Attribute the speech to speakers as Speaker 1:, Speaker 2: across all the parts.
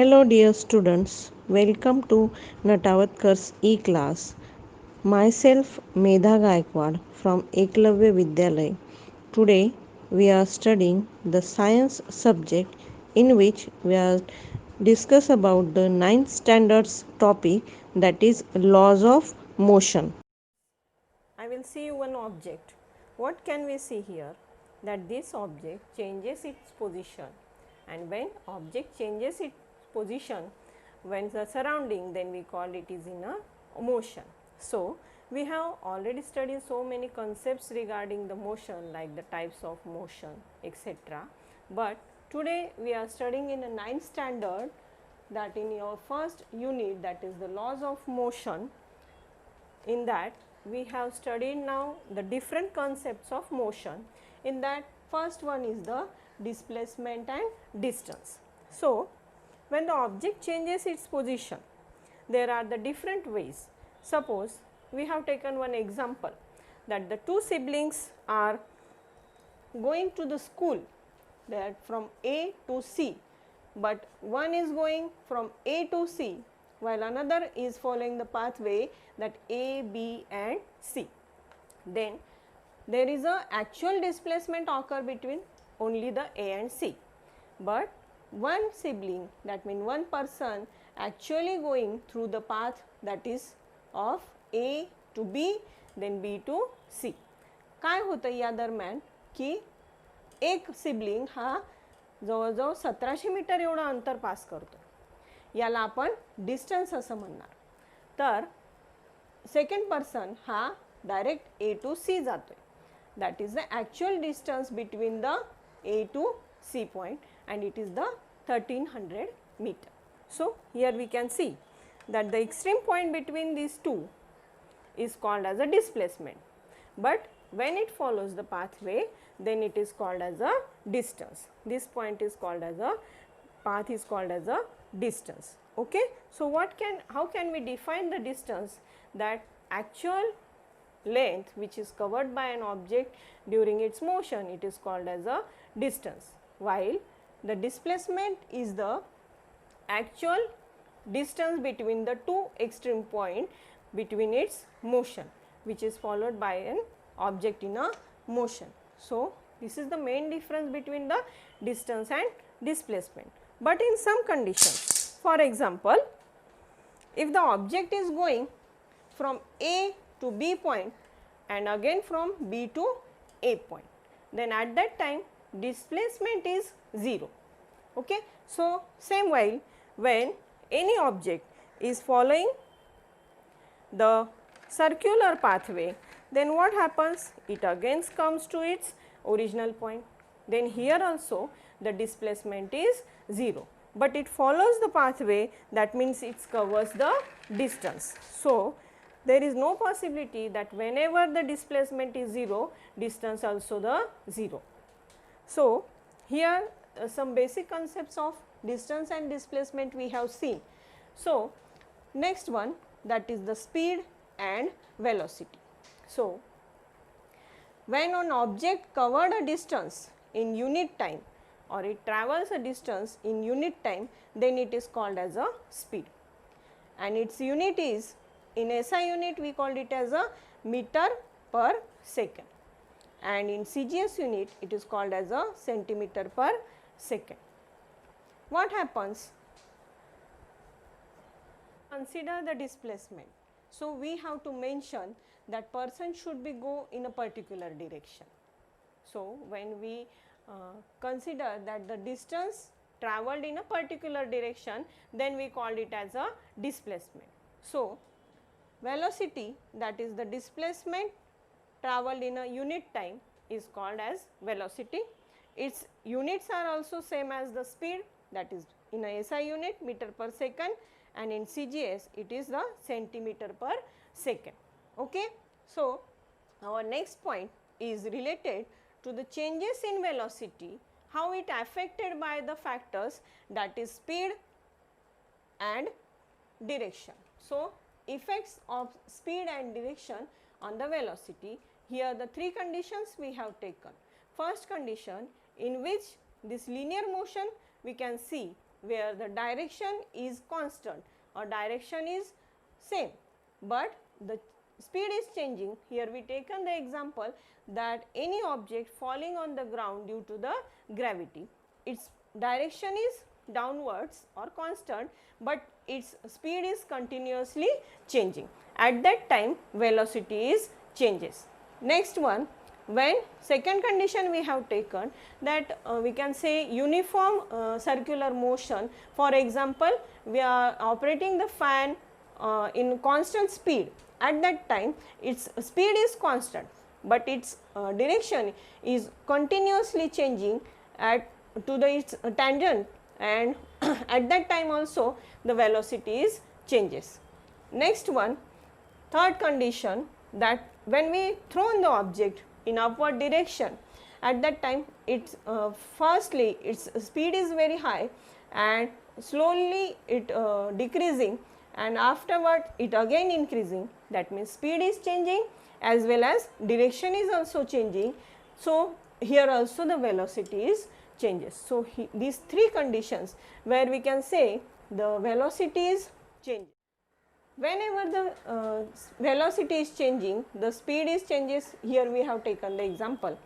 Speaker 1: Hello dear students, welcome to Natawatkar's e-class. Myself Medha Gaikwad from Eklavya Vidyalay. Today we are studying the science subject in which we are discuss about the ninth standards topic, that is laws of motion.
Speaker 2: I will see you one object. What can we see here? That this object changes its position, and when object changes its position when the surrounding, then we call it is in a motion. So we have already studied so many concepts regarding the motion, like the types of motion, etc. But today we are studying in a ninth standard, that in your first unit, that is the laws of motion. In that we have studied now the different concepts of motion. In that, first one is the displacement and distance. So when the object changes its position, there are the different ways. Suppose we have taken one example, that the two siblings are going to the school, that from A to C, but one is going from A to C while another is following the pathway that A, B and C. Then there is a actual displacement occur between only the A and C, but one sibling, that means one person actually going through the path that is of A to B, then B to C. काय होतं या दरम्यान की एक sibling हा जवळजवळ 1700 metre एवढं अंतर पास करतो, याला आपण डिस्टन्स असं म्हणणार. तर सेकंड पर्सन हा डायरेक्ट ए टू सी जातोय, that is the actual distance between the A to C point, and it is the 1300 meter. So here we can see that the extreme point between these two is called as a displacement, but when it follows the pathway, then it is called as a distance. This point is called as a path, is called as a distance. Okay, so how can we define the distance? That actual length which is covered by an object during its motion, it is called as a distance, while the displacement is the actual distance between the two extreme point between its motion, which is followed by an object in a motion. So this is the main difference between the distance and displacement. But in some conditions, for example, if the object is going from A to B point and again from B to A point, then at that time displacement is 0. Okay, so same while when any object is following the circular pathway, then what happens? It again comes to its original point. Then here also the displacement is 0, but it follows the pathway, that means it covers the distance. So there is no possibility that whenever the displacement is 0, distance also the 0. So here some basic concepts of distance and displacement we have seen. So next one, that is the speed and velocity. So when an object covered a distance in unit time, or it travels a distance in unit time, then it is called as a speed, and its unit is, in SI unit we called it as a meter per second, and in CGS unit it is called as a centimeter per second. What happens? Consider the displacement. So we have to mention that person should be go in a particular direction. So when we consider that the distance traveled in a particular direction, then we call it as a displacement. So velocity, that is the displacement traveled in a unit time, is called as velocity. Its units are also same as the speed, that is in a SI unit meter per second, and in CGS it is the centimeter per second. Okay. So our next point is related to the changes in velocity, how it affected by the factors, that is speed and direction. So effects of speed and direction on the velocity, here the three conditions we have taken. First condition, in which this linear motion we can see where the direction is constant or direction is same, but the speed is changing. Here we taken the example that any object falling on the ground due to the gravity, its direction is downwards or constant, but its speed is continuously changing. At that time velocity is changes. Next one, when second condition we have taken that we can say uniform circular motion. For example, we are operating the fan in constant speed. At that time its speed is constant, but its direction is continuously changing to its tangent, and at that time also the velocity is changes. Next one, third condition, that when we throw the object in upward direction, at that time its firstly its speed is very high and slowly it decreasing, and afterward it again increasing. That means speed is changing as well as direction is also changing. So here also the velocity is changes. So these three conditions where we can say the velocity is changing. Whenever the velocity is changing, the speed is changes. Here we have taken the example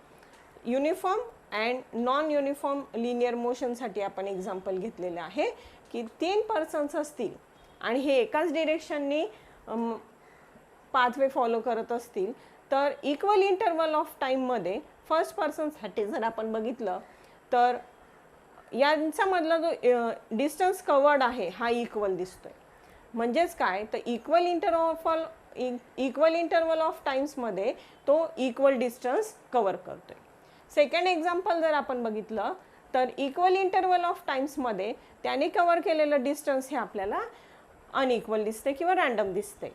Speaker 2: uniform and non uniform linear मोशनसाठी आपण example घेतलेले आहे की 3 persons असतील आणि हे एकाच डिरेक्शननी pathway follow करत असतील तर इक्वल इंटरवल ऑफ टाईममध्ये फर्स्ट पर्सनसाठी जर आपण बघितलं तर यांच्यामधला जो डिस्टन्स कवर्ड आहे हा इक्वल दिसतोय. म्हणजेच काय तर इक्वल इंटरवल ऑफ टाइम्समध्ये तो इक्वल डिस्टन्स कवर करतोय. सेकंड एक्झाम्पल जर आपण बघितलं तर इक्वल इंटरवल ऑफ टाइम्समध्ये त्याने कवर केलेलं डिस्टन्स हे आपल्याला अनइक्वल दिसते किंवा रँडम दिसते.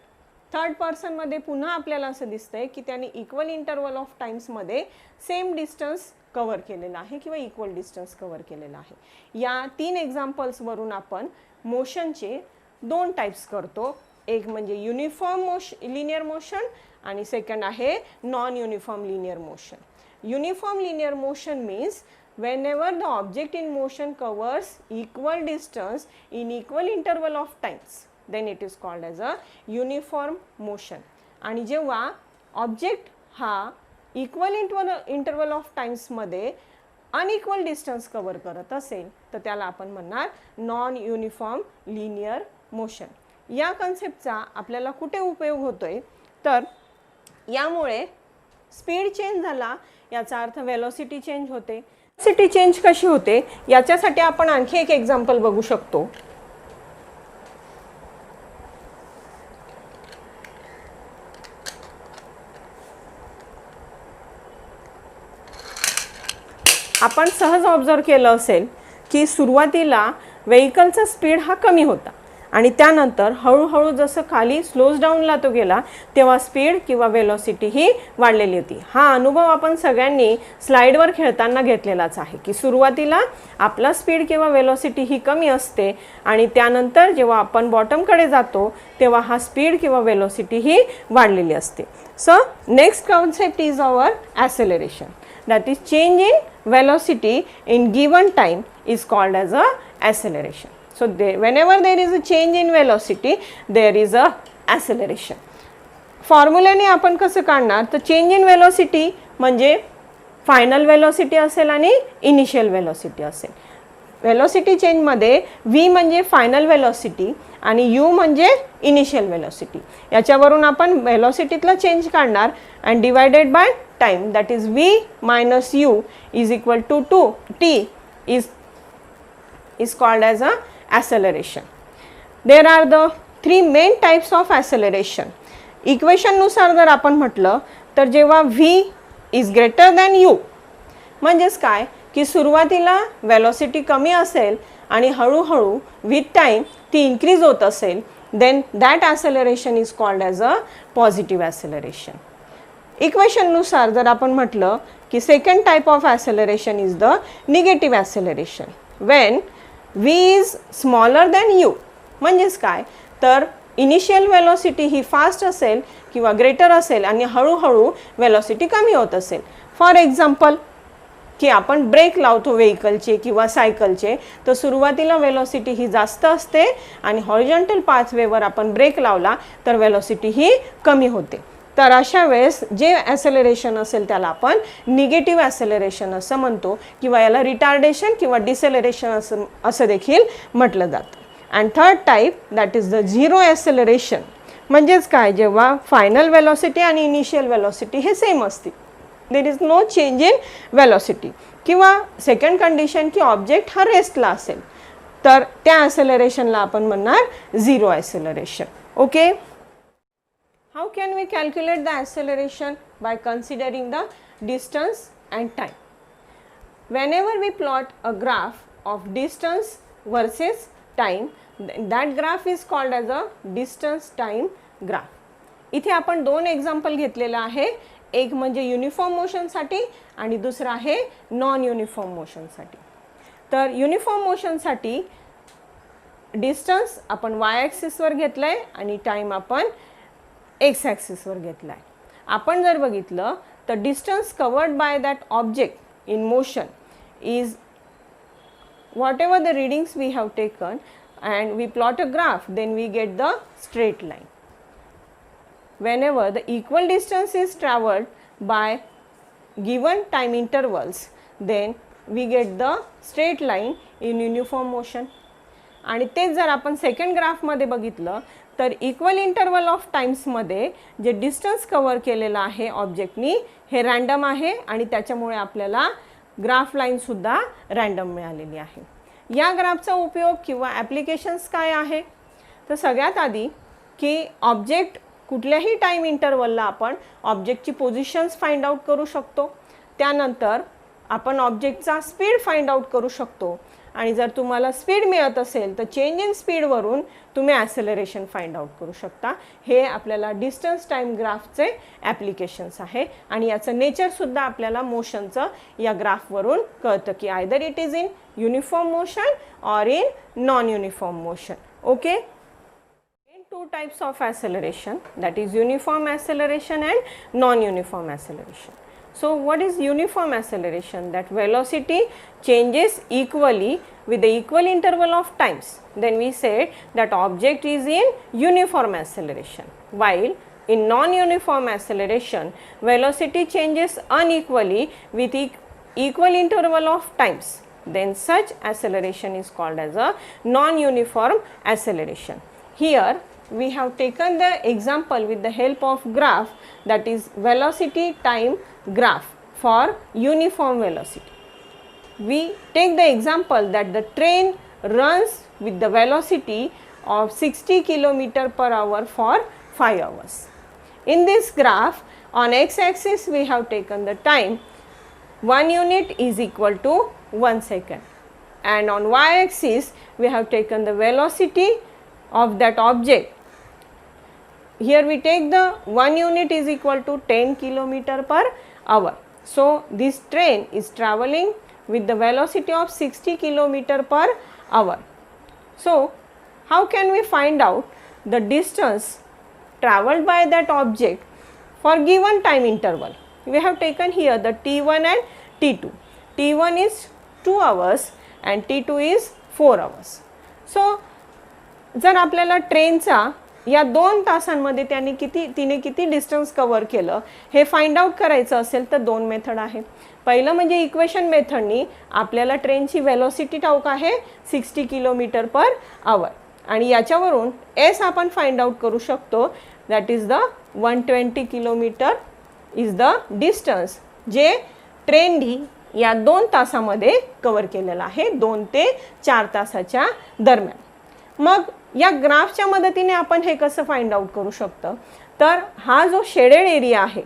Speaker 2: थर्ड पर्सनमध्ये पुन्हा आपल्याला असं दिसतंय की त्याने इक्वल इंटरवल ऑफ टाइम्समध्ये सेम डिस्टन्स कवर केलेला आहे किंवा इक्वल डिस्टन्स कवर केलेला आहे. या 3 एक्झाम्पल्सवरून आपण मोशनचे 2 टाइप्स करतो. एक म्हणजे युनिफॉर्म लिनियर मोशन आणि सेकंड आहे non uniform linear motion. Uniform linear motion means whenever the object in motion covers equal distance in equal interval of times, then it is called as a uniform motion. आणि जेव्हा object हा equal interval of times मध्ये unequal distance cover करत असेल तर त्याला आपण म्हणणार नॉन युनिफॉर्म लिनियर मोशन. या कन्सेप्टचा आपल्याला कुठे उपयोग होतोय तर यामुळे स्पीड चेंज झाला याचा अर्थ वेलोसिटी चेंज होते. वेलोसिटी चेंज कशी होते याच्यासाठी आपण आणखी एक एक्झाम्पल बघू शकतो. आपण सहज ऑब्झर्व केलं असेल की सुरुवातीला व्हेइकलचा स्पीड हा कमी होता आणि त्यानंतर हळूहळू जसं खाली स्लोज डाऊनला तो गेला तेव्हा स्पीड किंवा वेलोसिटी ही वाढलेली होती. हा अनुभव आपण सगळ्यांनी स्लाइडवर खेळताना घेतलेलाच आहे की सुरुवातीला आपला स्पीड किंवा वेलोसिटी ही कमी असते आणि त्यानंतर जेव्हा आपण बॉटमकडे जातो तेव्हा हा स्पीड किंवा वेलोसिटी ही वाढलेली असते. So next concept is our acceleration. That is change in velocity in given time is called as a acceleration. So whenever there is a change in velocity there is a acceleration. फॉर्म्युलाने आपण कसं काढणार तर change in velocity म्हणजे final velocity असेल आणि initial velocity असेल. Velocity चेंजमध्ये v म्हणजे final velocity आणि u म्हणजे इनिशियल वेलोसिटी. याच्यावरून आपण वेलोसिटीतला चेंज काढणार and divided by time, that is v minus u is equal to 2t is called as a acceleration. There are the 3 main types of acceleration. Equation नुसार जर आपण म्हटलं तर जेव्हा v is greater than u म्हणजेच काय की सुरुवातीला वेलोसिटी कमी असेल आणि हळूहळू विथ टाइम ती इन्क्रीज होत असेल then that acceleration is called as a positive acceleration. Equation नुसार जर आपण म्हटलं की second type of acceleration is the negative acceleration when v is smaller than u. म्हणजेच काय तर इनिशियल वेलोसिटी ही फास्ट असेल किंवा ग्रेटर असेल आणि हळूहळू वेलोसिटी कमी होत असेल. फॉर एक्झाम्पल की आपण ब्रेक लावतो व्हेकलचे किंवा सायकलचे, तर सुरुवातीला वेलोसिटी ही जास्त असते आणि हॉरिझॉन्टल पाथवेवर आपण ब्रेक लावला तर वेलोसिटी ही कमी होते. तर अशा वेळेस जे ॲसेलरेशन असेल त्याला आपण निगेटिव्ह ॲसेलरेशन असं म्हणतो किंवा याला रिटार्डेशन किंवा डिसेलरेशन असं देखील म्हटलं जातं. And third type that is the zero acceleration. म्हणजेच काय, जेव्हा फायनल वेलॉसिटी आणि इनिशियल वेलॉसिटी हे सेम असतील, there is no change in velocity. किंवा सेकंड कंडिशन की ऑब्जेक्ट हा रेस्टला असेल तर त्या ॲसेलरेशनला आपण म्हणणार zero acceleration. Okay. How can we calculate the acceleration? By considering the distance and time. Whenever we plot a graph of distance versus time, that graph is called as a distance time graph. इथे आपण दोन example घेतलेलं आहे. एक म्हणजे uniform मोशनसाठी आणि दुसरं आहे नॉन युनिफॉर्म मोशनसाठी. तर युनिफॉर्म मोशनसाठी डिस्टन्स आपण वाय ॲक्सिसवर घेतलं आहे आणि टाईम आपण एक्स ॲक्सिसवर घेतला आहे. आपण जर बघितलं तर distance covered by that object in motion is whatever the readings we have taken and we plot a graph, then we get the straight line. Whenever the equal distance is traveled by given time intervals, then we get the straight line in uniform motion. आणि तेच जर आपण second ग्राफमध्ये बघितलं तर equal interval of टाइम्समध्ये जे distance cover केलेलं आहे ऑब्जेक्टनी हे रँडम आहे आणि त्याच्यामुळे आपल्याला ग्राफ लाईनसुद्धा रँडम मिळालेली आहे. या ग्राफचा उपयोग किंवा ॲप्लिकेशन्स काय आहे, तर सगळ्यात आधी की ऑब्जेक्ट कुठल्याही टाईम इंटरवलला आपण ऑब्जेक्टची पोझिशन्स फाइंड आउट करू शकतो. त्यानंतर आपण ऑब्जेक्टचा स्पीड फाइंड आउट करू शकतो आणि जर तुम्हाला स्पीड मिळत असेल तर चेंज इन स्पीडवरून तुम्ही ॲसेलरेशन फाइंड आउट करू शकता. हे आपल्याला डिस्टन्स टाईम ग्राफचे ॲप्लिकेशन्स आहे आणि याचं नेचरसुद्धा आपल्याला मोशनचं या ग्राफवरून कळतं की either it is in uniform motion or in non uniform motion. Okay. In two types of acceleration, that is uniform acceleration and non uniform acceleration. So what is uniform acceleration? That velocity changes equally with the equal interval of times. Then we say that object is in uniform acceleration. While in non-uniform acceleration, velocity changes unequally with equal interval of times. Then such acceleration is called as a non-uniform acceleration. Here we have taken the example with the help of graph, that is velocity time graph for uniform velocity. We take the example that the train runs with the velocity of 60 km/h for 5 hours. In this graph, on x-axis we have taken the time. 1 unit is equal to 1 second, and on y-axis we have taken the velocity of that object. Here we take the 1 unit is equal to 10 km/h. So this train is traveling with the velocity of 60 km/h. So how can we find out the distance traveled by that object for given time interval? We have taken here the T1 and T2. T1 is 2 hours and T2 is 4 hours. So जर आपल्याला ट्रेनचा या 2 तासांमध्ये तिने किती distance cover केलं हे find out करायचं असेल तर 2 मेथड आहे. पहिलं म्हणजे इक्वेशन मेथडनी आपल्याला ट्रेनची वेलोसिटी ठाऊक आहे 60 km/h आणि याच्यावरून एस आपण फाइंड आउट करू शकतो, that is the 120 km is the distance जे ट्रेननी या 2 तासामध्ये कव्हर केलेलं आहे, 2 ते 4 तासाच्या दरम्यान. मग या ग्राफच्या मदतीने आपण हे कसं फाइंड आउट करू शकतो, तर हा जो शेडेड एरिया आहे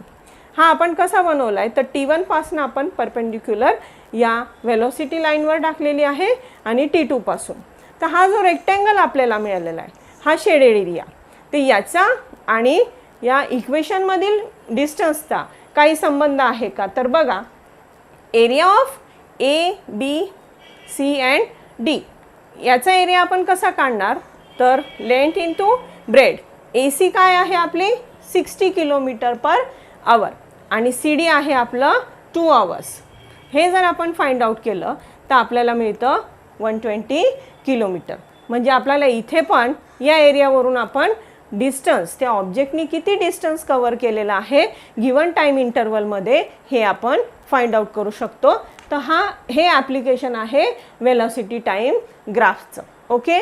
Speaker 2: हा आपण कसा बनवला आहे, तर T1 पासून आपण परपेंडिक्युलर या वेलोसिटी लाईनवर टाकलेली आहे आणि T2 पासून. तर हा जो रेक्टँगल आपल्याला मिळालेला आहे हा शेडेड एरिया, तर याचा आणि या इक्वेशनमधील डिस्टन्सचा काही संबंध आहे का, तर बघा area of A B C and D याचा एरिया आपण कसा काढणार, तर length into breadth. A C काय आहे आपली 60 km/h आणि सी डी आहे आपलं 2 hours. हे जर आपण फाइंड आउट केलं तर आपल्याला मिळतं 120 किलोमीटर. म्हणजे आपल्याला इथे पण या एरियावरून आपण डिस्टन्स, त्या ऑब्जेक्टनी किती डिस्टन्स कव्हर केलेला आहे गिवन टाईम इंटरवलमध्ये हे आपण फाइंड आउट करू शकतो. तर हे ॲप्लिकेशन आहे वेलॉसिटी टाईम ग्राफचं. ओके.